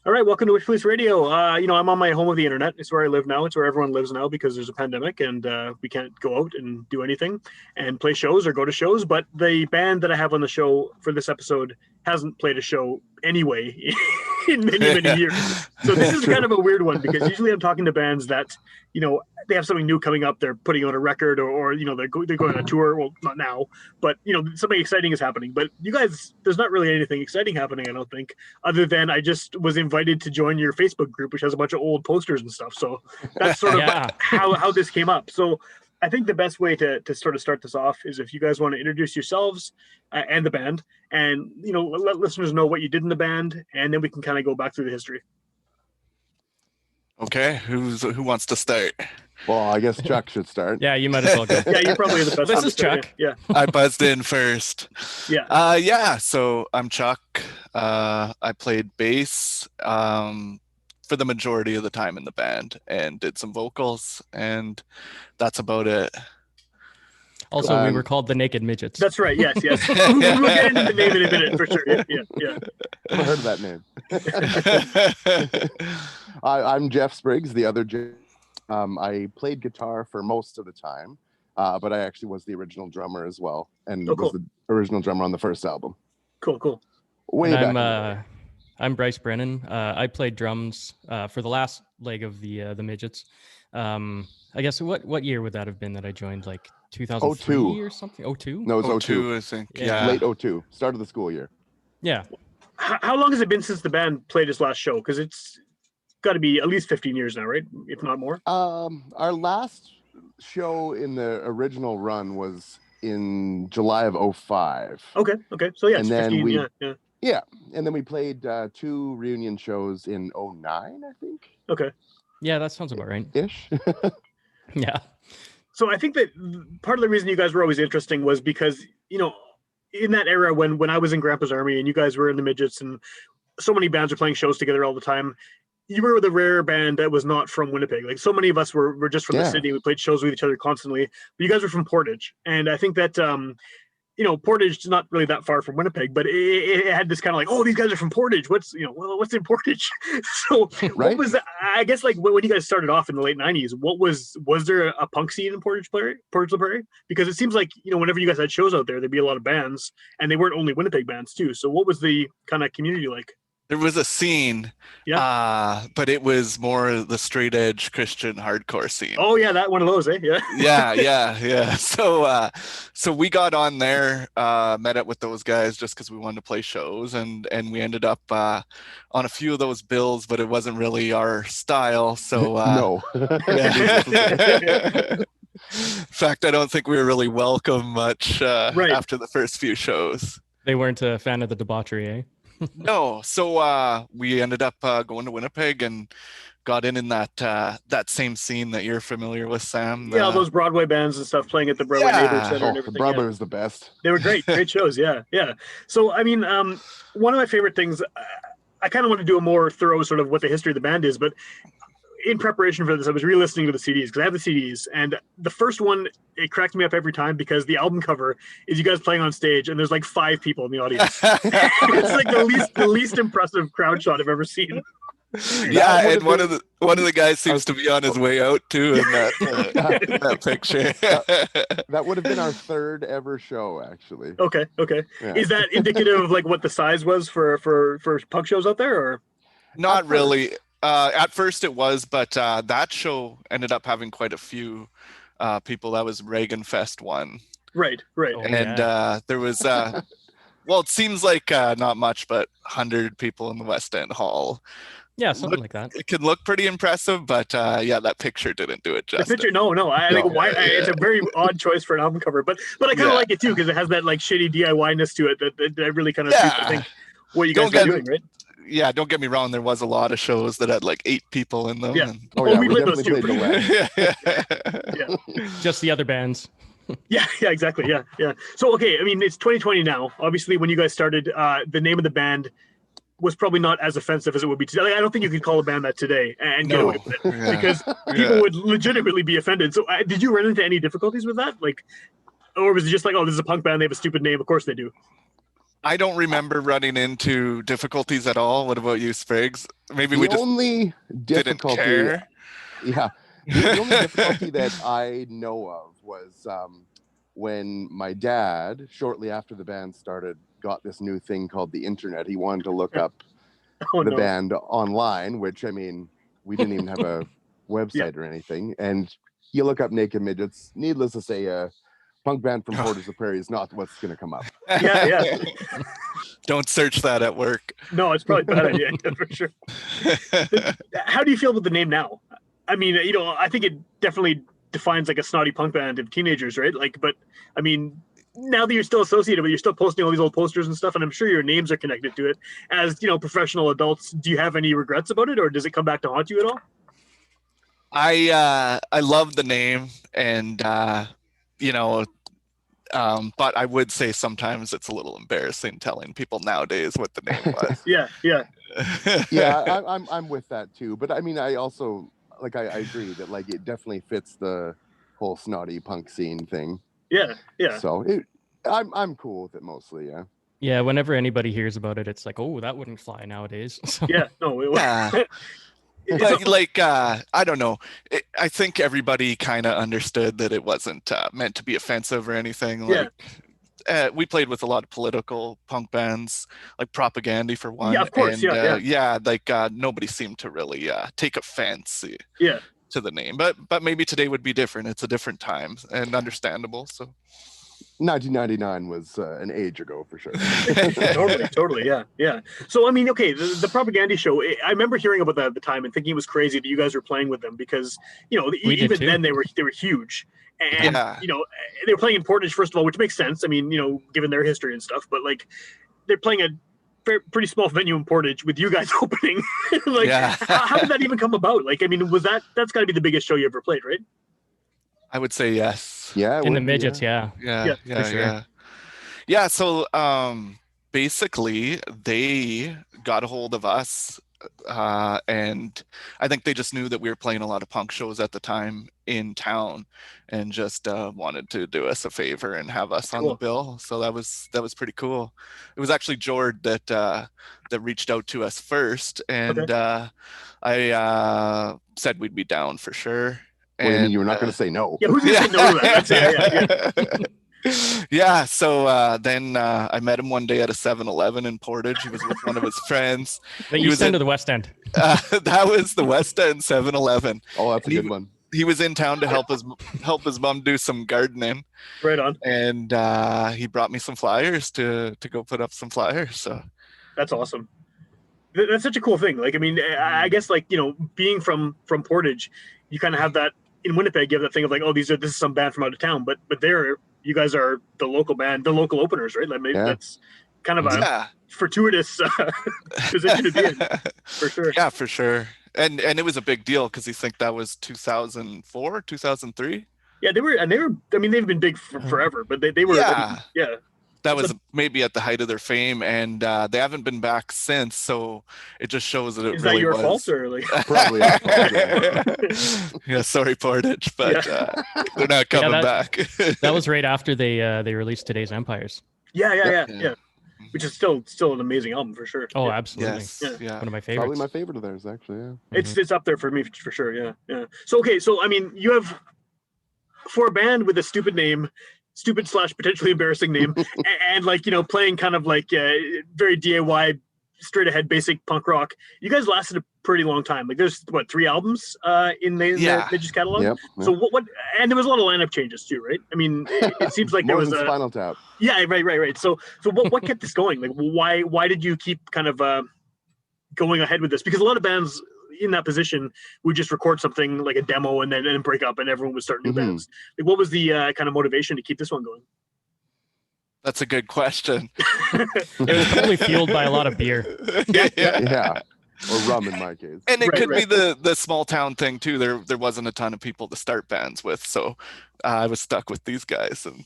All right, welcome to Witchpolice Radio. I'm on my home of the internet. It's where I live now. It's where everyone lives now because there's a pandemic and we can't go out and do anything and play shows or go to shows. But the band that I have on the show for this episode hasn't played a show anyway in many years. So this is kind of a weird one because usually I'm talking to bands that, they have something new coming up. They're putting out a record or they're going on a tour. Well, not now, but, something exciting is happening. But you guys, there's not really anything exciting happening, I don't think, other than I just was invited to join your Facebook group, which has a bunch of old posters and stuff. So that's sort of how this came up. So I think the best way to sort of start this off is if you guys want to introduce yourselves and the band and, let listeners know what you did in the band, and then we can kind of go back through the history. Okay, who wants to start? Well, I guess Chuck should start. Yeah, you might as well go. Yeah, you're probably the best. This is Chuck. Yeah. I buzzed in first. Yeah. So I'm Chuck. I played bass for the majority of the time in the band and did some vocals, and that's about it. Also, we were called the Naked Midgets. That's right. Yes. We'll get into the name in a minute for sure. Yeah. I've heard of that name. I'm Jeff Spriggs, the other Jeff. I played guitar for most of the time, but I actually was the original drummer as well, and was the original drummer on the first album. Cool. I'm Bryce Brennan. I played drums for the last leg of the Midgets. I guess what year would that have been that I joined? Like 2003 or something? 02? No, it was 02. I think. Yeah. Late 02. Start of the school year. Yeah. How long has it been since the band played its last show? Because it's got to be at least 15 years now, right? If not more. Our last show in the original run was in July of 05. Okay. So yeah, and it's then 15, yeah. And then we played 2 reunion shows in 09, I think. Okay. Yeah, that sounds about right. Ish. Yeah. So I think that part of the reason you guys were always interesting was because, in that era when I was in Grandpa's Army and you guys were in the Midgets and so many bands were playing shows together all the time, you were the rare band that was not from Winnipeg. Like so many of us were just from the city. We played shows with each other constantly, but you guys were from Portage. And I think that, Portage is not really that far from Winnipeg, but it had this kind of like, oh, these guys are from Portage. What's in Portage? So right. What was, I guess, like when you guys started off in the late 90s, was there a punk scene in Portage La Prairie? Because it seems like, whenever you guys had shows out there, there'd be a lot of bands and they weren't only Winnipeg bands too. So what was the kind of community like? There was a scene, but it was more the straight edge Christian hardcore scene. Oh yeah, that one of those, eh? Yeah. Yeah. So we got on there, met up with those guys just because we wanted to play shows, and we ended up on a few of those bills, but it wasn't really our style. So no. In fact, I don't think we were really welcome much after the first few shows. They weren't a fan of the debauchery, eh? No, so we ended up going to Winnipeg and got in that same scene that you're familiar with, Sam. Yeah, all those Broadway bands and stuff playing at the Broadway Neighborhood Center and everything. The Broadway was the best. They were great shows. Yeah. So I mean, one of my favorite things, I kind of want to do a more thorough sort of what the history of the band is, but in preparation for this, I was re-listening to the CDs because I have the CDs, and the first one, it cracked me up every time because the album cover is you guys playing on stage, and there's like 5 people in the audience. It's like the least impressive crowd shot I've ever seen. Yeah, and one of the guys seems to be on his way out too in that picture. That would have been our 3rd ever show, actually. Okay. Yeah. Is that indicative of like what the size was for punk shows out there, or? Not really. At first it was, but that show ended up having quite a few people. That was Reagan Fest 1. Right. Oh, and there was, well, it seems like not much, but 100 people in the West End Hall. Yeah, something like that. It can look pretty impressive, but that picture didn't do it justice. The picture, no. I think it's a very odd choice for an album cover, but I kind of like it too because it has that like shitty DIY-ness to it that really kind of suits, I think, what you guys are doing, right? Yeah, don't get me wrong. There was a lot of shows that had like 8 people in them. Yeah. We played those too. Yeah. Just the other bands. Yeah, exactly. Yeah. So, okay, I mean, it's 2020 now. Obviously, when you guys started, the name of the band was probably not as offensive as it would be today. Like, I don't think you could call a band that today and get away with it because people would legitimately be offended. So, did you run into any difficulties with that? Like, or was it just like, oh, this is a punk band, they have a stupid name, of course they do? I don't remember running into difficulties at all. What about you, Spriggs? Maybe we just only didn't difficulty, care. yeah, the only difficulty that I know of was when my dad, shortly after the band started, got this new thing called the internet. He wanted to look up the band online, which, I mean, we didn't even have a website or anything. And you look up Naked Midgets, needless to say, a punk band from Portage the Prairie is not what's going to come up. Yeah. Don't search that at work. No, it's probably a bad idea for sure. How do you feel about the name now? I mean, I think it definitely defines like a snotty punk band of teenagers, right? Like, but I mean, now that you're still associated with, you're still posting all these old posters and stuff, and I'm sure your names are connected to it. As professional adults, do you have any regrets about it, or does it come back to haunt you at all? I love the name, and but I would say sometimes it's a little embarrassing telling people nowadays what the name was. Yeah. Yeah, I'm with that too. But I mean, I also I agree that like it definitely fits the whole snotty punk scene thing. Yeah. So I'm cool with it mostly. Yeah. Yeah. Whenever anybody hears about it, it's like, oh, that wouldn't fly nowadays. So. Yeah. No. I don't know. I think everybody kind of understood that it wasn't meant to be offensive or anything. We played with a lot of political punk bands, like Propaganda for one. Yeah, of course. And, nobody seemed to really take offense to the name. But maybe today would be different. It's a different time and understandable. So 1999 was an age ago for sure. Totally. Yeah. So I mean, okay, the Propaganda show. I remember hearing about that at the time and thinking it was crazy that you guys were playing with them because even then they were huge. And they were playing in Portage first of all, which makes sense. I mean, given their history and stuff, but like they're playing a pretty small venue in Portage with you guys opening. How did that even come about? Like, I mean, that's got to be the biggest show you ever played, right? I would say yes. Yeah, in the Midgets, yeah. So basically, they got a hold of us, and I think they just knew that we were playing a lot of punk shows at the time in town, and just wanted to do us a favor and have us on the bill. So that was pretty cool. It was actually Jord that reached out to us first, and I said we'd be down for sure. Well, you mean you were not going to say no? Yeah, who's going to say no to that? Yeah. So then I met him one day at a 7-Eleven in Portage. He was with one of his friends. The East End or the West End? That was the West End 7-Eleven. Oh, that's a good one. He was in town to help his mom do some gardening. Right on. And he brought me some flyers to go put up some flyers. So that's awesome. That's such a cool thing. Like, I mean, I guess like being from Portage, you kind of have that. In Winnipeg, you have that thing of like, oh, this is some band from out of town, but there, you guys are the local band, the local openers, right? Like, maybe that's kind of a fortuitous position to be in, for sure. Yeah, for sure. And it was a big deal because you think that was 2004, 2003. Yeah, they were. I mean, they've been big for forever, but they were. Yeah. That was maybe at the height of their fame, and they haven't been back since. So it just shows that it really was. Is that your fault, or like? Probably our fault. Yeah, sorry, Portage, but they're not coming back. That was right after they released Today's Empires. Yeah. Which is still an amazing album for sure. Oh, absolutely. Yes. Yeah. One of my favorites. Probably my favorite of theirs, actually. Yeah. It's up there for me for sure. Yeah. So I mean, you have for a band with a stupid name. Stupid / potentially embarrassing name, and like playing kind of like very DIY, straight ahead basic punk rock. You guys lasted a pretty long time. Like there's 3 albums in the Midgets catalog. Yep. So what? And there was a lot of lineup changes too, right? I mean, it seems like there was a Spinal Tap. Yeah, right. So what kept this going? Like why did you keep kind of going ahead with this? Because a lot of bands in that position would just record something like a demo and then break up and everyone would start new bands. Like what was the kind of motivation to keep this one going? That's a good question. It was probably fueled by a lot of beer. Yeah. Or rum in my case. And it could be the small town thing too. There wasn't a ton of people to start bands with, so I was stuck with these guys, and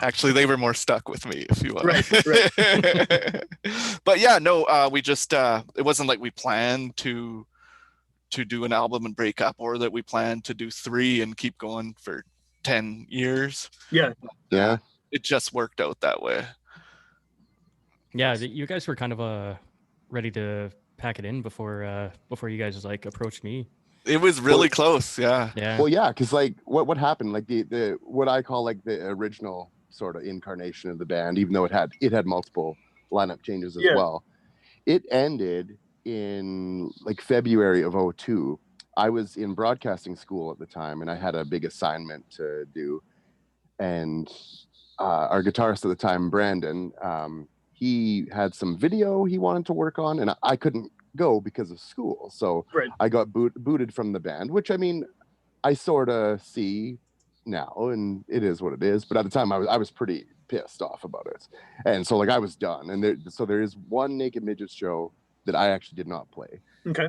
actually they were more stuck with me, if you will. Right. But yeah, no, we just it wasn't like we planned to do an album and break up, or that we planned to do 3 and keep going for 10 years. Yeah. It just worked out that way. Yeah, you guys were kind of ready to pack it in before you guys like approached me. It was really close. Yeah. Yeah. Well, yeah, because like what happened, like the what I call like the original sort of incarnation of the band, even though it had multiple lineup changes as well. It ended in like February of 2002. I was in broadcasting school at the time, and I had a big assignment to do. And our guitarist at the time, Brandon, he had some video he wanted to work on, and I couldn't go because of school. So I got booted from the band, which I mean, I sort of see now, and it is what it is. But at the time, I was pretty pissed off about it, and so like I was done. And there is one Naked Midgets show that I actually did not play. Okay.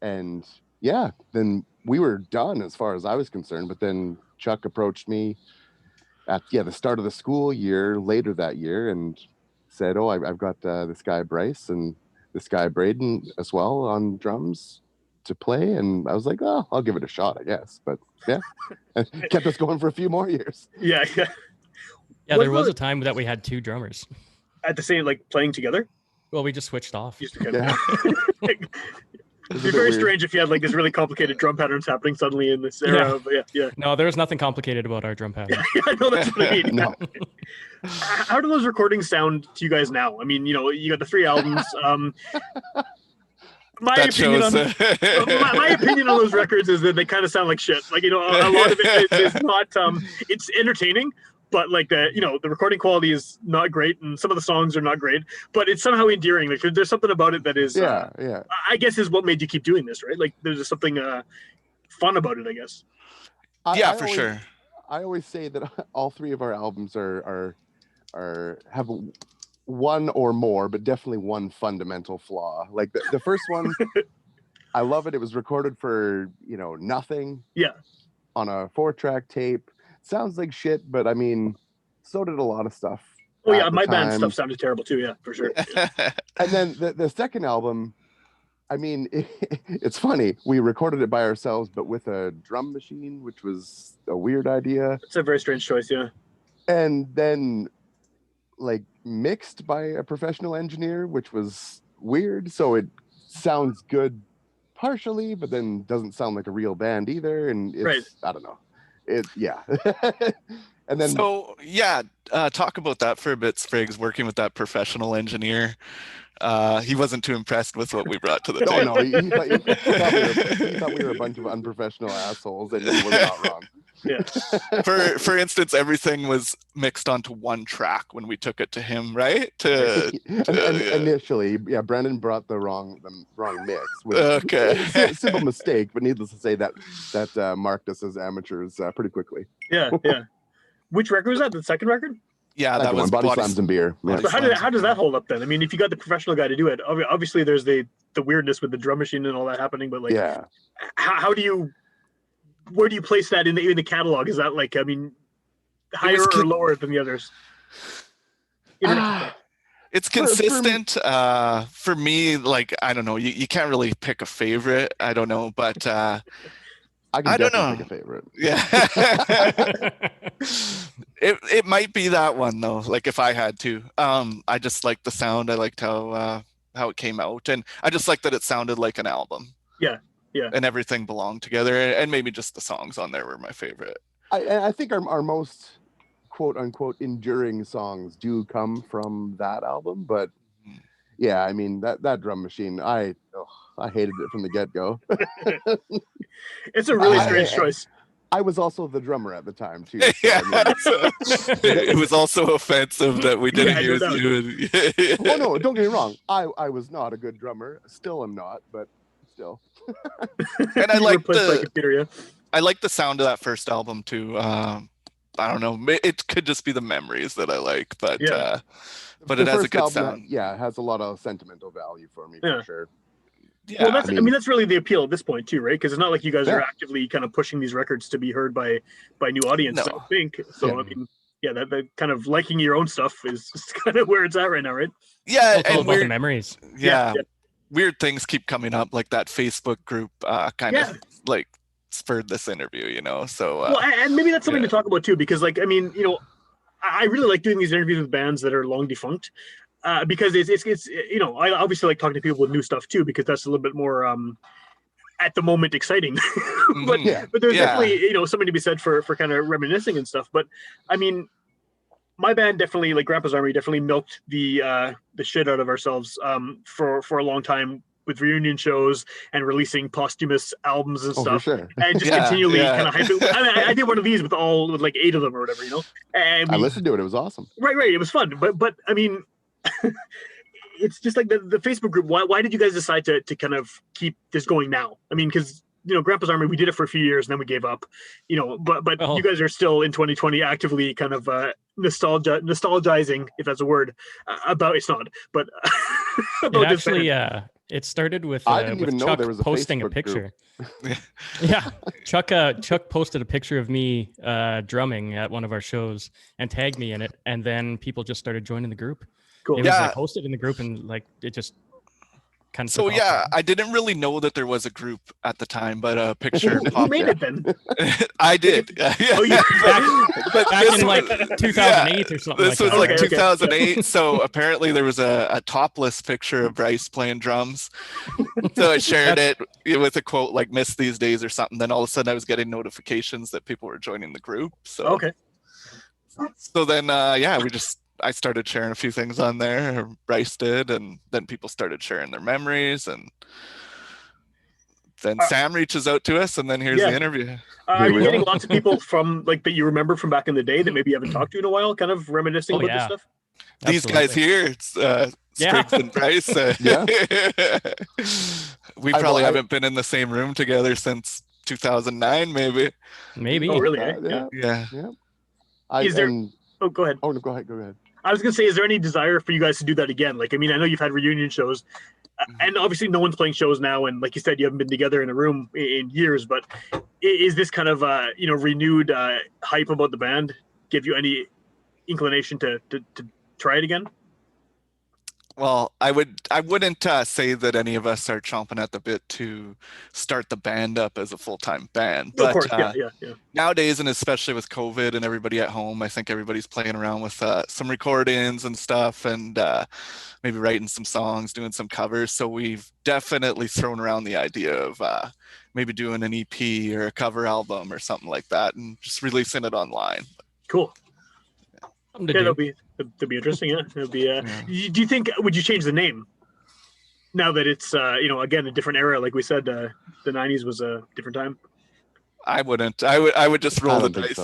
And yeah, then we were done as far as I was concerned. But then Chuck approached me at the start of the school year later that year and said, "Oh, I've got this guy Bryce and this guy Braden as well on drums to play." And I was like, "Oh, I'll give it a shot, I guess." But yeah, it kept us going for a few more years. Yeah. Yeah, there was a time that we had 2 drummers at the same, like playing together. Well, we just switched off. It'd be very strange if you had like this really complicated drum patterns happening suddenly in this era. Yeah. No, there's nothing complicated about our drum pattern. I know, that's what I mean. No. How do those recordings sound to you guys now? I mean, you got the 3 albums. My opinion on those records is that they kind of sound like shit. Like, a lot of it is not. It's entertaining, but like the recording quality is not great, and some of the songs are not great. But it's somehow endearing. Like there's something about it that is. I guess is what made you keep doing this, right? Like there's just something fun about it, I guess. For sure. I always say that all 3 of our albums have one or more, but definitely one fundamental flaw. Like the first one, I love it. It was recorded for nothing. Yeah. On a 4-track tape. Sounds like shit, but I mean, so did a lot of stuff. Oh yeah, my band stuff sounded terrible too. Yeah, for sure. And then the second album, I mean, it's funny. We recorded it by ourselves, but with a drum machine, which was a weird idea. It's a very strange choice, yeah. And then, like, mixed by a professional engineer, which was weird. So it sounds good partially, but then doesn't sound like a real band either. And it's, I don't know. And then talk about that for a bit, Spriggs, working with that professional engineer. He wasn't too impressed with what we brought to the table. No, he thought we were a bunch of unprofessional assholes, and he was not wrong. Yeah. For instance, everything was mixed onto one track when we took it to him, right? Initially, Brandon brought the wrong mix. Okay. Simple mistake, but needless to say that marked us as amateurs pretty quickly. Yeah. Which record was that? The second record? Yeah, that was Body Slams and Beer. Yeah. So how does that hold up then? I mean, if you got the professional guy to do it, obviously there's the weirdness with the drum machine and all that happening, but like, where do you place that in the catalog? Is that like, I mean, higher or lower than the others? It's consistent. For me, like, I don't know, you can't really pick a favorite. I don't know, but I don't know. Pick a favorite. Yeah. It might be that one though. Like if I had to, I just liked the sound. I liked how it came out, and I just liked that it sounded like an album. Yeah. And everything belonged together, and maybe just the songs on there were my favorite. I think our most quote unquote enduring songs do come from that album, but yeah, I mean that drum machine, I hated it from the get-go. It's a really strange choice. I was also the drummer at the time too. So, it was also offensive that we didn't use you. Well, no, don't get me wrong. I was not a good drummer. Still am not, but still. And I like the sound of that first album too. I don't know. It could just be the memories that I like, but it has a good sound. It has a lot of sentimental value for me for sure. Yeah, well, that's really the appeal at this point too, right? Because it's not like you guys are actively kind of pushing these records to be heard by new audience. I think so. I mean, that kind of liking your own stuff is kind of where it's at right now, right? Yeah, and about the memories. Yeah. Weird things keep coming up, like that Facebook group kind of like spurred this interview, So well, and maybe that's something to talk about too, because like I mean, I really like doing these interviews with bands that are long defunct. because it's you know, I obviously like talking to people with new stuff too, because that's a little bit more at the moment exciting. but but there's definitely, you know, something to be said for kind of reminiscing and stuff. But I mean, my band definitely, like Grandpa's Army, definitely milked the shit out of ourselves for a long time with reunion shows and releasing posthumous albums and stuff, for sure. and just continually kind of hype it. I mean, I did one of these with like 8 of them or whatever, you know. And I listened to it; it was awesome. Right, it was fun. But I mean, it's just like the Facebook group. Why did you guys decide to kind of keep this going now? I mean, because, you know, Grandpa's Army, we did it for a few years and then we gave up, you know, but you guys are still in 2020 actively kind of nostalgizing, if that's a word, about, it's not, but about it actually, it started with, I didn't even know Chuck there was a posting Facebook a picture. group. Yeah, Chuck posted a picture of me drumming at one of our shows and tagged me in it, and then people just started joining the group. Cool. It was like posted in the group, and like it just kind of. So I didn't really know that there was a group at the time, but a picture. Who made it then? I did. Oh, yeah. Back in like 2008 or something. This was like 2008. So apparently there was a topless picture of Bryce playing drums. So I shared it with a quote like "Miss these days" or something. Then all of a sudden I was getting notifications that people were joining the group. So okay. So then I started sharing a few things on there, or Bryce did, and then people started sharing their memories, and then Sam reaches out to us, and then here's the interview. Are you getting lots of people from like that you remember from back in the day that maybe you haven't talked to in a while, kind of reminiscing about this stuff? These guys here, it's Spriggs and Bryce. We probably haven't been in the same room together since 2009, maybe. Oh, really? Yeah. Is there? Oh, go ahead. Oh, no, go ahead. I was gonna say, is there any desire for you guys to do that again? Like, I mean, I know you've had reunion shows, and obviously no one's playing shows now, and like you said, you haven't been together in a room in years. But is this kind of you know, renewed hype about the band give you any inclination to try it again? Well, I wouldn't say that any of us are chomping at the bit to start the band up as a full-time band. But of course, yeah. Nowadays, and especially with COVID and everybody at home, I think everybody's playing around with some recordings and stuff, and maybe writing some songs, doing some covers. So we've definitely thrown around the idea of maybe doing an EP or a cover album or something like that, and just releasing it online. Cool. That'll be interesting. Yeah, it'll be. Do you think, would you change the name now that it's you know, again, a different era? Like we said, the 90s was a different time. I wouldn't. I would just roll the dice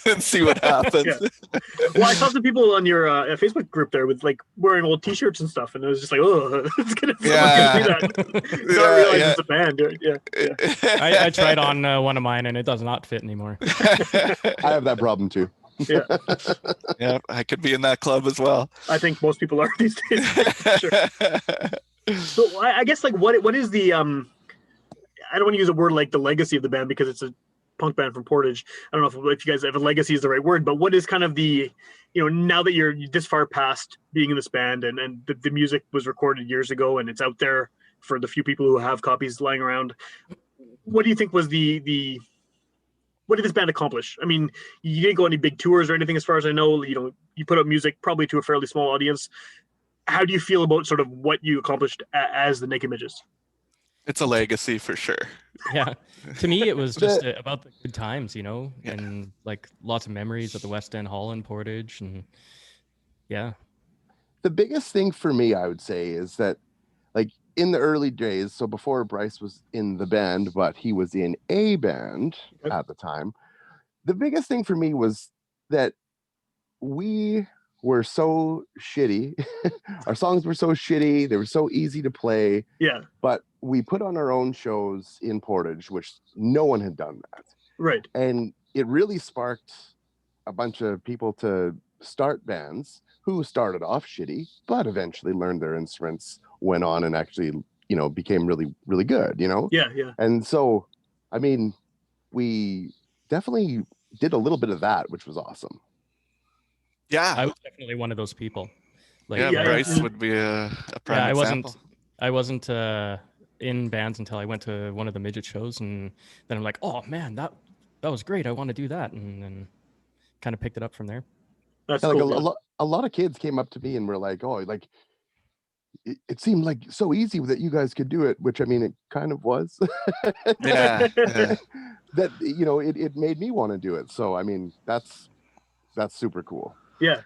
and see what happens. Well, I saw some people on your Facebook group there with like wearing old T-shirts and stuff, and it was just like, oh, it's gonna see that. So I realized it's a band. I tried on one of mine, and it does not fit anymore. I have that problem too. Yeah, I could be in that club as well. I think most people are these days. Sure. So I guess, like, what is the I don't want to use a word like the legacy of the band, because it's a punk band from Portage. I don't know if you guys have a legacy is the right word, but what is kind of the, you know, now that you're this far past being in this band, and the music was recorded years ago and it's out there for the few people who have copies lying around, what do you think was the what did this band accomplish? I mean, you didn't go any big tours or anything, as far as I know. You know, you put out music probably to a fairly small audience. How do you feel about sort of what you accomplished as the Naked Midgets? It's a legacy for sure. Yeah, to me, it was just about the good times, you know, and like lots of memories at the West End Hall in Portage, and The biggest thing for me, I would say, is that, like, in the early days, so before Bryce was in the band, but he was in a band at the time, the biggest thing for me was that we were so shitty. Our songs were so shitty. They were so easy to play. Yeah. But we put on our own shows in Portage, which no one had done that. Right. And it really sparked a bunch of people to start bands who started off shitty, but eventually learned their instruments, went on and actually, you know, became really, really good, you know? Yeah. And so, I mean, we definitely did a little bit of that, which was awesome. Yeah. I was definitely one of those people. Like, Bryce would be a prime example. I wasn't in bands until I went to one of the midget shows, and then I'm like, oh man, that was great. I want to do that, and then kind of picked it up from there. That's Yeah, like cool. a lot of kids came up to me and were like, "Oh, like it seemed like so easy that you guys could do it," which I mean, it kind of was. Yeah. That it made me want to do it. So I mean, that's super cool. Yeah.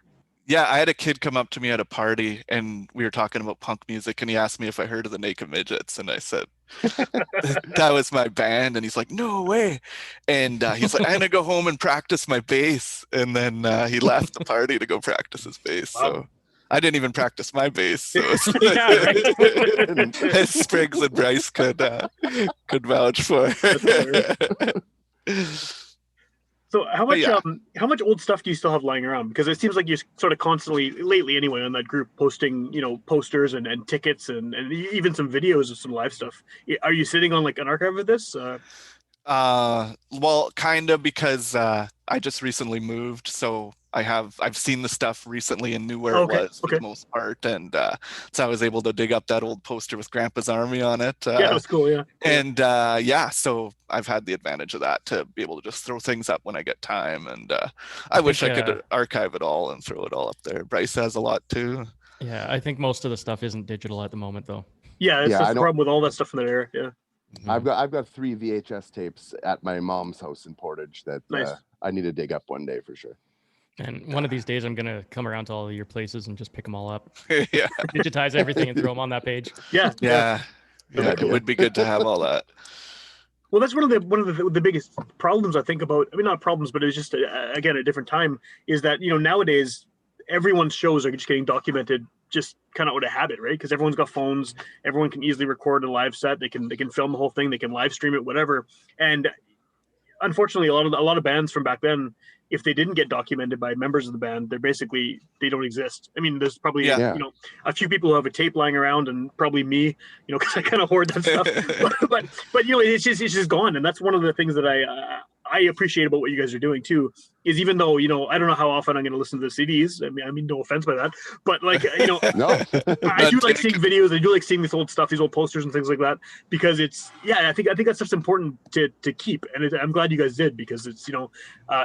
Yeah, I had a kid come up to me at a party and we were talking about punk music and he asked me if I heard of the Naked Midgets and I said that was my band and he's like, no way. And he's like, I'm gonna go home and practice my bass. And then he left the party to go practice his bass. Wow. So I didn't even practice my bass. So Yeah, right. Spriggs and Bryce could vouch for. So how much old stuff do you still have lying around? Because it seems like you're sort of constantly, lately anyway, on that group posting, posters and tickets and even some videos of some live stuff. Are you sitting on like an archive of this? Well, kind of, because I just recently moved, so I've seen the stuff recently and knew where it was for the most part, and so I was able to dig up that old poster with Grandpa's Army on it. Yeah, that's cool. Yeah, and so I've had the advantage of that to be able to just throw things up when I get time, and I wish I could archive it all and throw it all up there. Bryce has a lot too. Yeah, I think most of the stuff isn't digital at the moment, though. Yeah, that's the problem with all that stuff in that era. Yeah. I've got 3 VHS tapes at my mom's house in Portage that I need to dig up one day for sure. And one of these days, I'm gonna come around to all of your places and just pick them all up. Yeah, digitize everything and throw them on that page. Yeah. It would be good to have all that. Well, that's one of the biggest problems I think about. I mean, not problems, but it's just again a different time. Is that nowadays everyone's shows are just getting documented just kind of out of habit, right? Because everyone's got phones, everyone can easily record a live set, they can film the whole thing, they can live stream it, whatever. And unfortunately, a lot of bands from back then, if they didn't get documented by members of the band, they don't exist. I mean, there's probably a few people who have a tape lying around, and probably me, because I kind of hoard that stuff. but it's just gone, and that's one of the things that I appreciate about what you guys are doing too. Is even though I don't know how often I'm going to listen to the CDs. I mean, no offense by that, but like no. I do like seeing videos. I do like seeing this old stuff, these old posters and things like that, because it's I think that stuff's important to keep, and I'm glad you guys did, because it's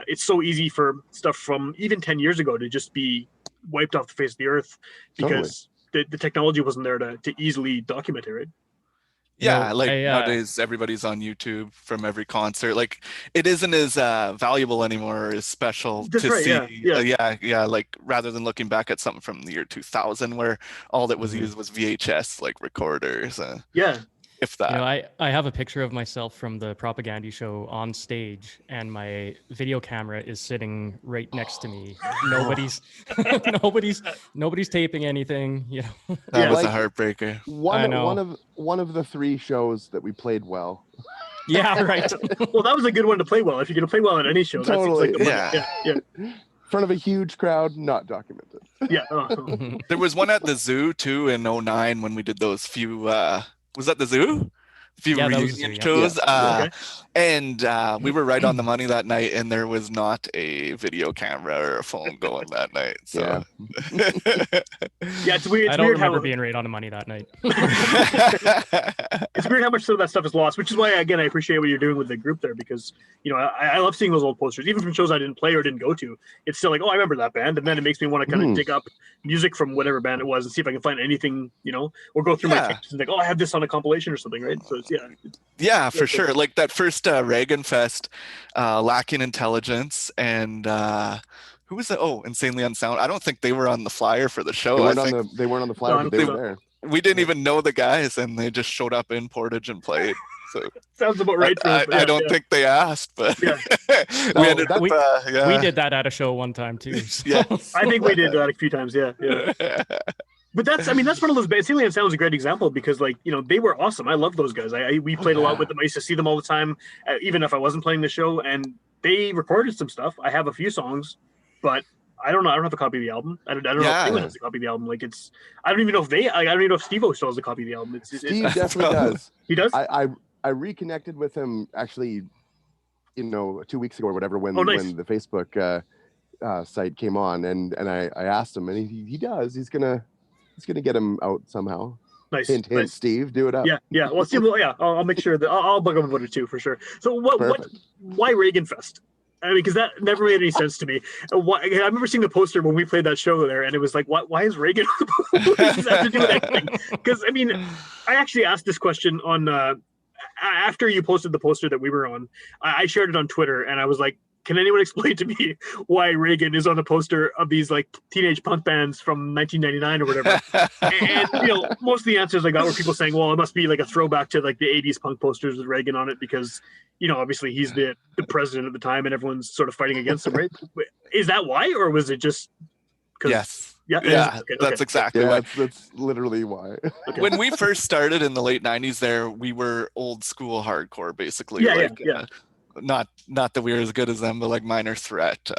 it's so easy for stuff from even 10 years ago to just be wiped off the face of the earth because the technology wasn't there to easily document it, right? Yeah, nowadays everybody's on YouTube from every concert. Like, it isn't as valuable anymore, or as special to see. Yeah. Like, rather than looking back at something from the year 2000 where all that was used was VHS like recorders. If that. I have a picture of myself from the Propaganda show on stage, and my video camera is sitting right next to me. Nobody's taping anything. That was a heartbreaker. One of the 3 shows that we played well. Yeah, right. Well, that was a good one to play well. If you're going to play well at any show, totally. That seems like in front of a huge crowd, not documented. Yeah. There was one at the zoo too in 2009 when we did those few. Was that the zoo? Reunion shows. And we were right on the money that night, and there was not a video camera or a phone going that night. So it's weird. I don't remember being right on the money that night. It's weird how much some of that stuff is lost, which is why, again, I appreciate what you're doing with the group there, because I love seeing those old posters, even from shows I didn't play or didn't go to. It's still like, oh, I remember that band, and then it makes me want to kind of dig up music from whatever band it was and see if I can find anything, or go through my tapes and think, oh, I have this on a compilation or something, right? So it's for sure. Like that first Reagan Fest, Lacking Intelligence, and who was it? Oh, Insanely Unsound. I don't think they were on the flyer for the show. They weren't on the flyer, but they were there. We didn't even know the guys, and they just showed up in Portage and played. So sounds about right. I don't think they asked, but we did that at a show one time too. So. Yes, I think we did that a few times. Yeah. But that's one of those bands. Insanely Unsound is a great example, because they were awesome. I love those guys. We played a lot with them. I used to see them all the time, even if I wasn't playing the show. And they recorded some stuff. I have a few songs, but I don't know. I don't have a copy of the album. I don't know if anyone has a copy of the album. I don't even know if I don't even know if Steve-O still has a copy of the album. Steve definitely does. He does? I reconnected with him actually, 2 weeks ago or whatever, when the Facebook site came on, and I asked him, and he does. He's gonna get him out somehow. Nice. Hint, nice. Steve, do it up. Yeah. Well, Steve, I'll make sure that I'll bug him about it too, for sure. So why Reagan Fest? I mean, because that never made any sense to me. I remember seeing the poster when we played that show there, and it was like, why is Reagan on the poster? What does that have to do with anything? Because, I mean, I actually asked this question on, after you posted the poster that we were on, I shared it on Twitter, and I was like, can anyone explain to me why Reagan is on the poster of these like teenage punk bands from 1999 or whatever? And most of the answers I got were people saying, well, it must be like a throwback to like the 80s punk posters with Reagan on it because, obviously he's the president at the time and everyone's sort of fighting against him, right? Is that why, or was it just because? Yes. Yeah, that's exactly why. That's literally why. Okay. When we first started in the late 90s there, we were old school hardcore, basically. Yeah. Not that we were as good as them, but like Minor Threat, those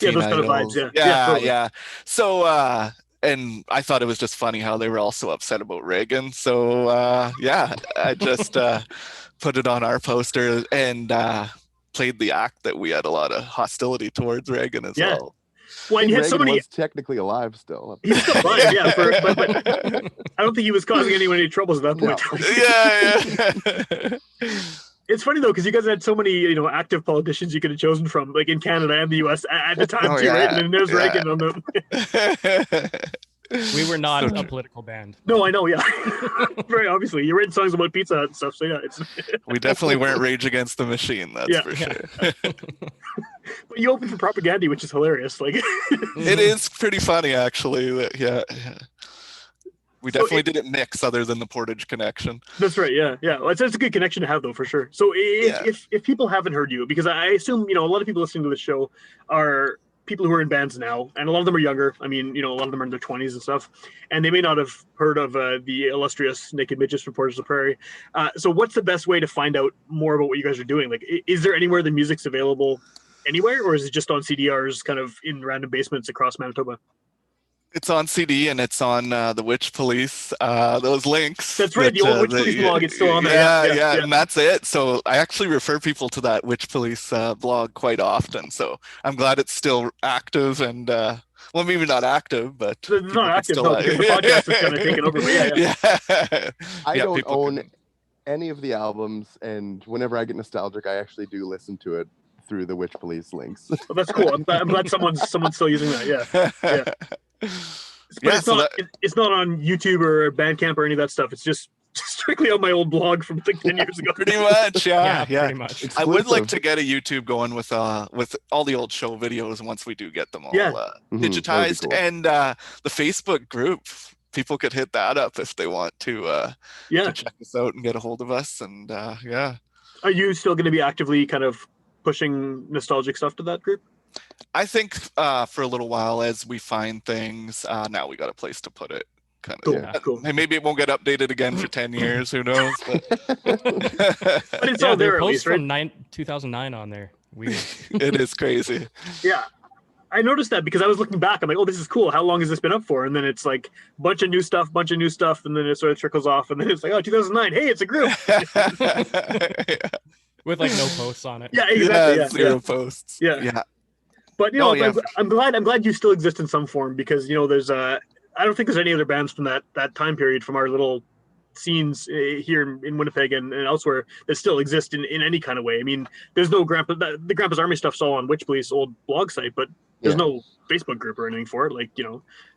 kind of vibes, yeah. So and I thought it was just funny how they were all so upset about Reagan. So I just put it on our poster and played the act that we had a lot of hostility towards Reagan as well. Well, and Reagan was technically alive still. He's still alive, yeah. But I don't think he was causing anyone any troubles at that point. Yeah. It's funny though, because you guys had so many, active politicians you could have chosen from, like in Canada and the U.S. at the time too, right? And there's Reagan on them. We were not a political band. No, I know, yeah. Very obviously, you written songs about Pizza Hut and stuff, so yeah. We definitely weren't Rage Against the Machine, that's for sure. But you opened for Propaganda, which is hilarious. Like, it is pretty funny, actually. Yeah. We definitely didn't mix other than the Portage connection. That's right. Yeah. Well, it's a good connection to have, though, for sure. So if people haven't heard you, because I assume, a lot of people listening to the show are people who are in bands now, and a lot of them are younger. I mean, a lot of them are in their 20s and stuff, and they may not have heard of the illustrious Naked Midgets from Portage la Prairie. So what's the best way to find out more about what you guys are doing? Like, is there anywhere the music's available anywhere, or is it just on CDRs kind of in random basements across Manitoba? It's on CD and it's on the Witchpolice, those links. That's right, the old Witchpolice blog, it's still on there. Yeah, and that's it. So I actually refer people to that Witchpolice blog quite often. So I'm glad it's still active and, well, maybe not active, but it's not active, no, because the podcast is kind of taken over. But I don't own any of the albums, and whenever I get nostalgic, I actually do listen to it through the Witchpolice links. Well, that's cool. I'm glad someone's still using that. Yeah. But it's not on YouTube or Bandcamp or any of that stuff. It's just strictly on my old blog from like 10 years ago. Pretty much, yeah. Pretty much. I would like to get a YouTube going with all the old show videos once we do get them all digitized, cool. And the Facebook group. People could hit that up if they want to check us out and get a hold of us. And Are you still going to be actively kind of pushing nostalgic stuff to that group? I think for a little while as we find things, now we got a place to put it. Kind of. Cool. And maybe it won't get updated again for 10 years. Who knows? But it's all there at least, right? From 2009 on there. Weird. It is crazy. Yeah. I noticed that because I was looking back. I'm like, oh, this is cool. How long has this been up for? And then it's like bunch of new stuff. And then it sort of trickles off. And then it's like, oh, 2009. Hey, it's a group. With like no posts on it. Yeah, exactly. Zero posts. Yeah. But I'm glad you still exist in some form because there's I don't think there's any other bands from that time period from our little scenes here in Winnipeg and elsewhere that still exist in any kind of way. I mean, there's no the Grandpa's Army stuff's all on Witchpolice old blog site, but there's no Facebook group or anything for it. Like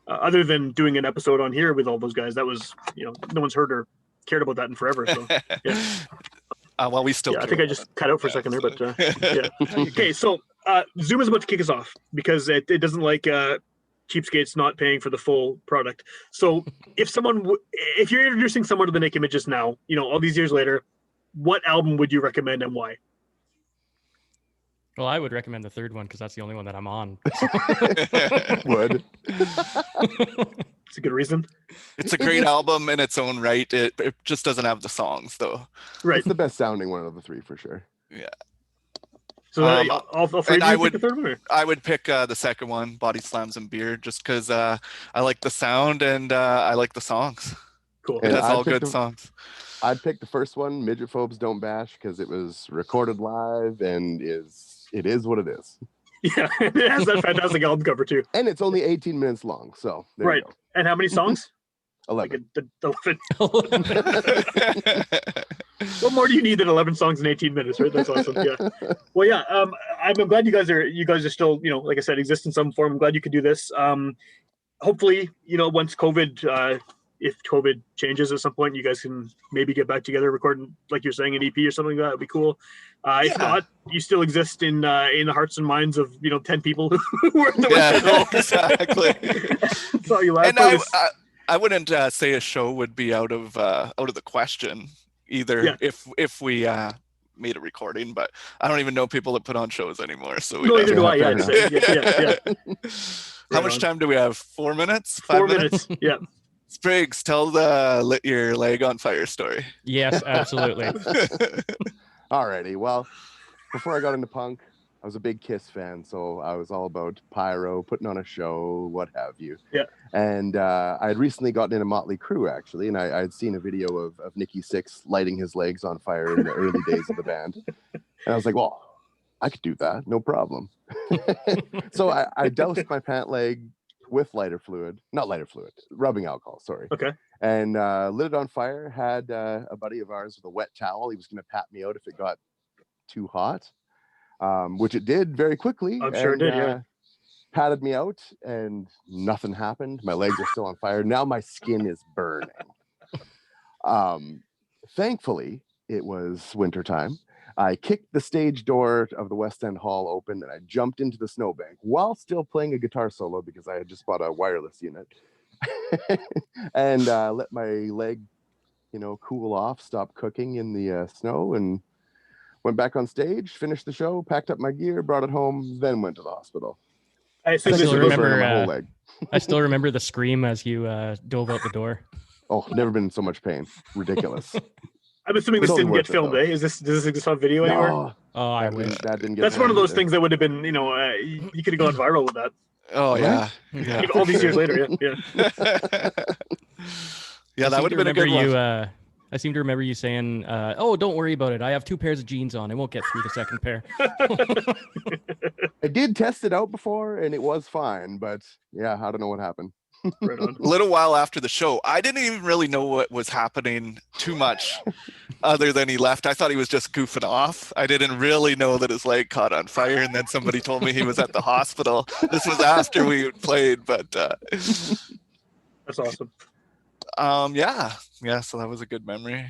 other than doing an episode on here with all those guys, that was no one's heard or cared about that in forever. So well, we still. I think I just cut out for a second there, but Okay, so Zoom is about to kick us off because it doesn't like cheapskates not paying for the full product. So if you're introducing someone to the Naked Midgets now, all these years later, what album would you recommend and why? Well, I would recommend the third one because that's the only one that I'm on. Would. It's a good reason. It's a great album in its own right. It just doesn't have the songs though. Right. It's the best sounding one of the three for sure. Yeah. So all three of you pick the third one? Or? I would pick the second one, Body Slams and Beer, just because I like the sound and I like the songs. Cool. It has all good songs. I'd pick the first one, Midget Phobes Don't Bash, because it was recorded live and it is what it is. Yeah, it has that fantastic album cover too. And it's only 18 minutes long, so there you go. And how many songs? 11. Like 11. What more do you need than 11 songs in 18 minutes, right? That's awesome. Yeah. Well, yeah. I'm glad you guys are still, like I said, exist in some form. I'm glad you could do this. Hopefully, once COVID, if COVID changes at some point, you guys can maybe get back together, recording, like you're saying, an EP or something like that would be cool. If not, you still exist in the hearts and minds of 10 people who are the exactly. That's all you laugh. And I wouldn't say a show would be out of the question either if we made a recording, but I don't even know people that put on shows anymore. So neither do I. Yeah. How much time do we have? 4 minutes? 4 minutes. Yeah. Spriggs, tell the lit your leg on fire story. Yes, absolutely. Alrighty. Well, before I got into punk, I was a big Kiss fan, so I was all about pyro, putting on a show, what have you. Yeah. And I had recently gotten into Motley Crue, actually, and I had seen a video of Nikki Sixx lighting his legs on fire in the early days of the band. And I was like, well, I could do that, no problem. So I doused my pant leg with rubbing alcohol, sorry. Okay. And lit it on fire, had a buddy of ours with a wet towel. He was going to pat me out if it got too hot, which it did very quickly. I'm sure it did, yeah. Patted me out and nothing happened. My legs are still on fire. Now my skin is burning. Thankfully, it was wintertime. I kicked the stage door of the West End Hall open and I jumped into the snowbank while still playing a guitar solo because I had just bought a wireless unit. And let my leg, cool off, stop cooking in the snow, and went back on stage, finished the show, packed up my gear, brought it home, then went to the hospital. I still remember the scream as you dove out the door. Oh, never been in so much pain. Ridiculous. I'm assuming this didn't get filmed, eh? Does this exist on video anywhere? No, Oh, I wish. That didn't get That's one of those either. things that would have been, you could have gone viral with that. Oh, yeah. Even all these years later, yeah. Yeah, that would have been a good one. I seem to remember you saying, oh, don't worry about it. I have 2 pairs of jeans on. I won't get through the second pair. I did test it out before and it was fine, but yeah, I don't know what happened. Right on. A little while after the show, I didn't even really know what was happening too much other than he left. I thought he was just goofing off. I didn't really know that his leg caught on fire, and then somebody told me he was at the hospital. This was after we played, but that's awesome. yeah, so that was a good memory.